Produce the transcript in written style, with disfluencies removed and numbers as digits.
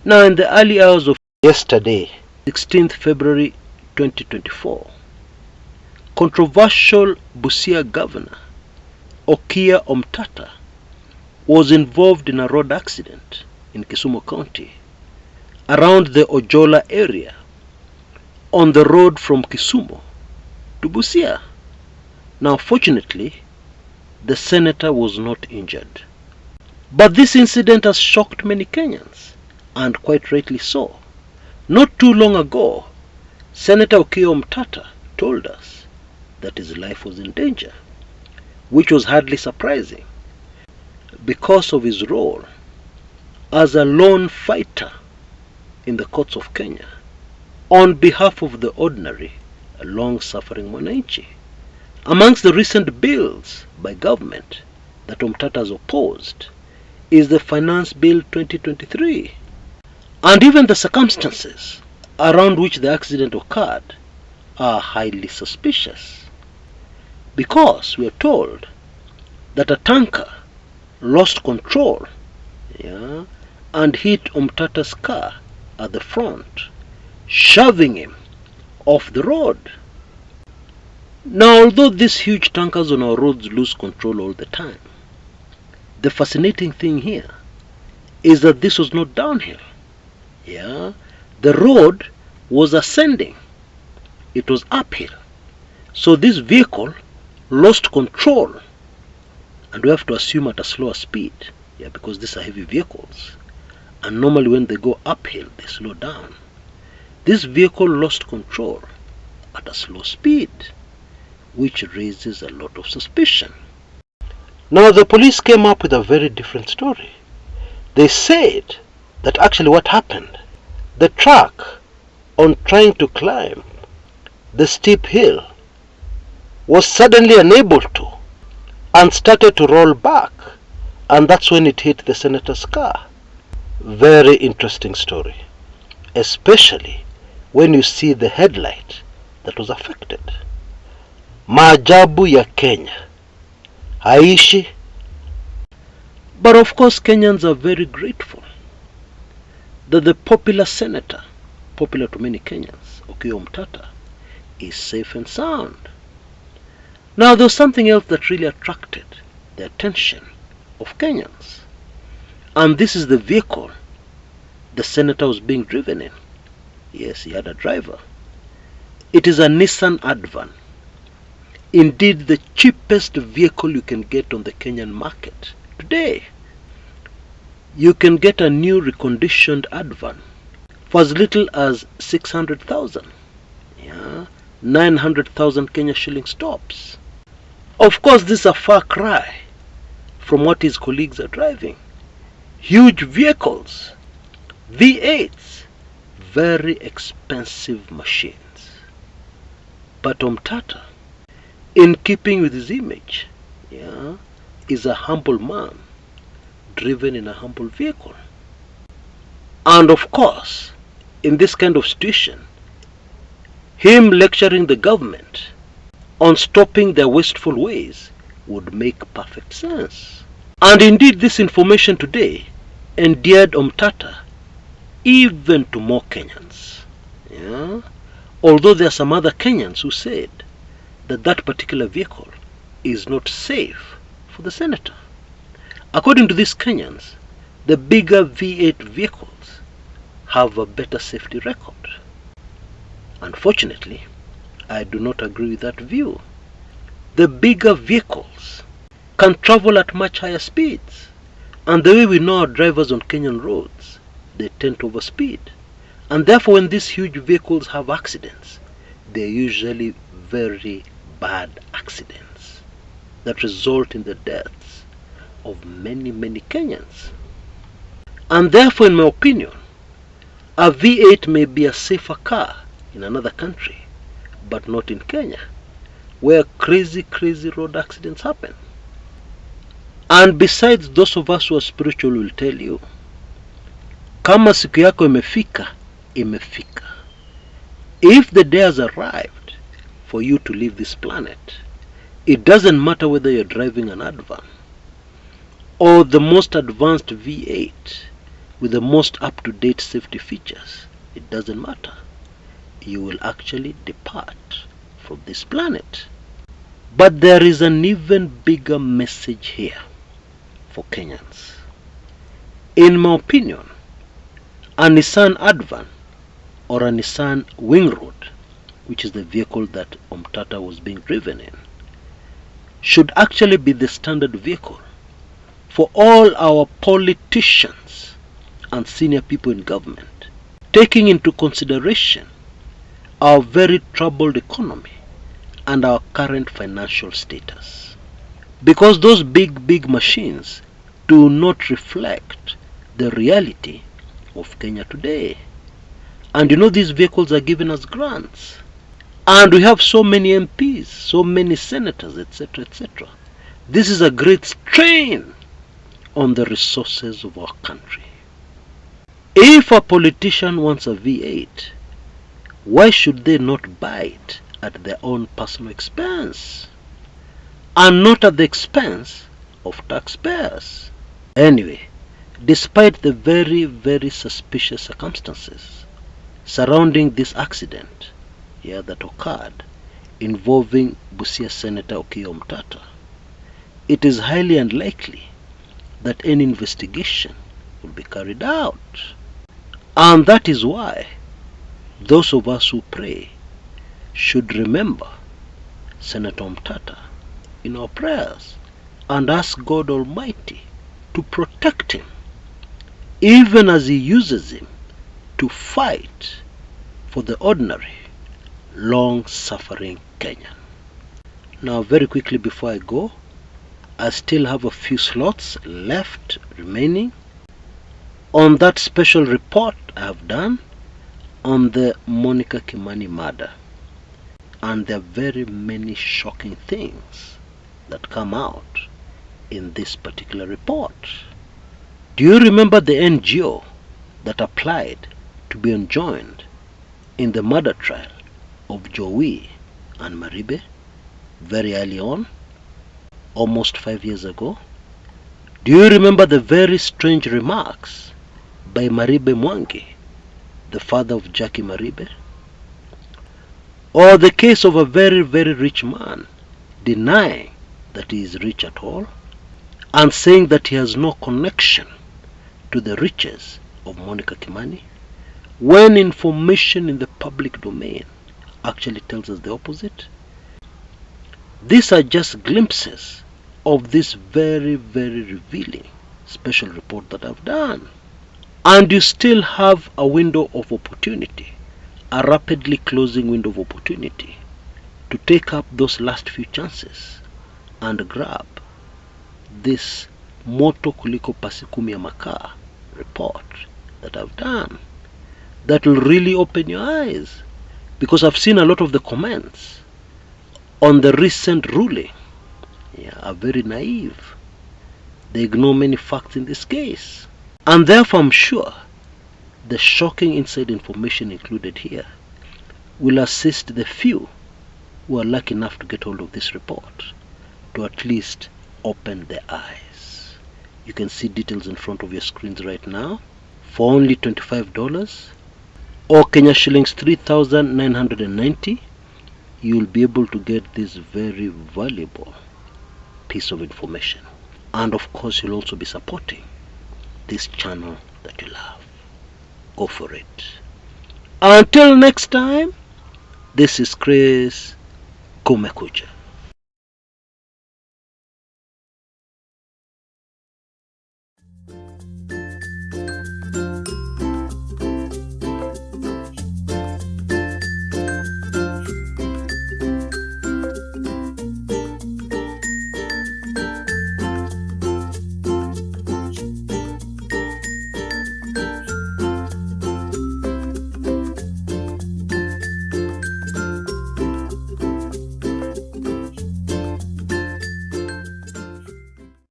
Now, in the early hours of yesterday, 16th February 2024, controversial Busia Governor Okiya Omtatah was involved in a road accident in Kisumu County around the Ojolla area on the road from Kisumu to Busia. Now, fortunately, the senator was not injured. But this incident has shocked many Kenyans, and quite rightly so. Not too long ago, Senator Okiya Omtatah told us that his life was in danger, which was hardly surprising because of his role as a lone fighter in the courts of Kenya on behalf of the ordinary, long-suffering mwananchi. Amongst the recent bills by government that Omtatah has opposed is the Finance Bill 2023. And even the circumstances around which the accident occurred are highly suspicious, because we are told that a tanker lost control and hit Omtatah's car at the front, shoving him off the road. Now, although these huge tankers on our roads lose control all the time, the fascinating thing here is that this was not downhill. The road was ascending. It was uphill. So this vehicle lost control, and we have to assume at a slower speed, because these are heavy vehicles, and normally when they go uphill they slow down. This vehicle lost control at a slow speed, which raises a lot of suspicion. Now, the police came up with a very different story. They said that actually what happened, the truck, on trying to climb the steep hill, was suddenly unable to and started to roll back, and that's when it hit the senator's car. Very interesting story, especially when you see the headlight that was affected. Maajabu ya Kenya haishi. But of course, Kenyans are very grateful that the popular senator, popular to many Kenyans, Okiya Omtatah, is safe and sound. Now, there's something else that really attracted the attention of Kenyans, and this is the vehicle the senator was being driven in. Yes, he had a driver. It is a Nissan Advan. Indeed, the cheapest vehicle you can get on the Kenyan market today. You can get a new reconditioned Advan for as little as 600,000. 900,000 Kenya shillings tops. Of course, this is a far cry from what his colleagues are driving. Huge vehicles, V8s, very expensive machines. But Omtatah, in keeping with his image, is a humble man driven in a humble vehicle. And of course, in this kind of situation, him lecturing the government on stopping their wasteful ways would make perfect sense. And indeed, this information today endeared Omtatah even to more Kenyans. Although there are some other Kenyans who said that that particular vehicle is not safe for the senator. According to these Kenyans, the bigger V8 vehicles have a better safety record. Unfortunately, I do not agree with that view. The bigger vehicles can travel at much higher speeds, and the way we know our drivers on Kenyan roads, they tend to overspeed. And therefore, when these huge vehicles have accidents, they're usually very bad accidents that result in the deaths of many, many Kenyans. And therefore, in my opinion, a V8 may be a safer car in another country, but not in Kenya, where crazy road accidents happen. And besides, those of us who are spiritual will tell you, kama siku yako imefika, imefika. If the day has arrived for you to leave this planet, it doesn't matter whether you're driving an Advan or the most advanced V8 with the most up-to-date safety features, it doesn't matter. You will actually depart from this planet. But there is an even bigger message here for Kenyans. In my opinion, a Nissan Advan or a Nissan Wingroad, which is the vehicle that Omtatah was being driven in, should actually be the standard vehicle for all our politicians and senior people in government, taking into consideration our very troubled economy and our current financial status. Because those big machines do not reflect the reality of Kenya today. And you know, these vehicles are given as grants. And we have so many MPs, so many senators, etc., etc. This is a great strain on the resources of our country. If a politician wants a V8, why should they not buy it at their own personal expense and not at the expense of taxpayers? Anyway, despite the very suspicious circumstances surrounding this accident that occurred involving Busia Senator Okiya Omtatah, it is highly unlikely that any investigation will be carried out. And that is why those of us who pray should remember Senator Omtatah in our prayers and ask God Almighty to protect him, even as he uses him to fight for the ordinary, long-suffering Kenyan. Now, very quickly before I go, I still have a few slots left remaining on that special report I have done on the Monica Kimani murder. And there are very many shocking things that come out in this particular report. Do you remember the NGO that applied to be enjoined in the murder trial of Joey and Maribe very early on, almost 5 years ago? Do you remember the very strange remarks by Maribe Mwangi, the father of Jackie Maribe? Or the case of a very rich man denying that he is rich at all and saying that he has no connection to the riches of Monica Kimani, when information in the public domain actually tells us the opposite? These are just glimpses of this very revealing special report that I've done. And you still have a window of opportunity, a rapidly closing window of opportunity, to take up those last few chances and grab this Moto Kuliko Pasikumi ya Makaa report that I've done, that will really open your eyes. Because I've seen a lot of the comments on the recent ruling are very naive. They ignore many facts in this case. And therefore I'm sure the shocking inside information included here will assist the few who are lucky enough to get hold of this report to at least open their eyes. You can see details in front of your screens right now. For only $25 or Kenya shillings 3,990, you will be able to get this very valuable piece of information. And of course, you'll also be supporting this channel that you love. Go for it. Until next time, this is Chris. Kumekucha.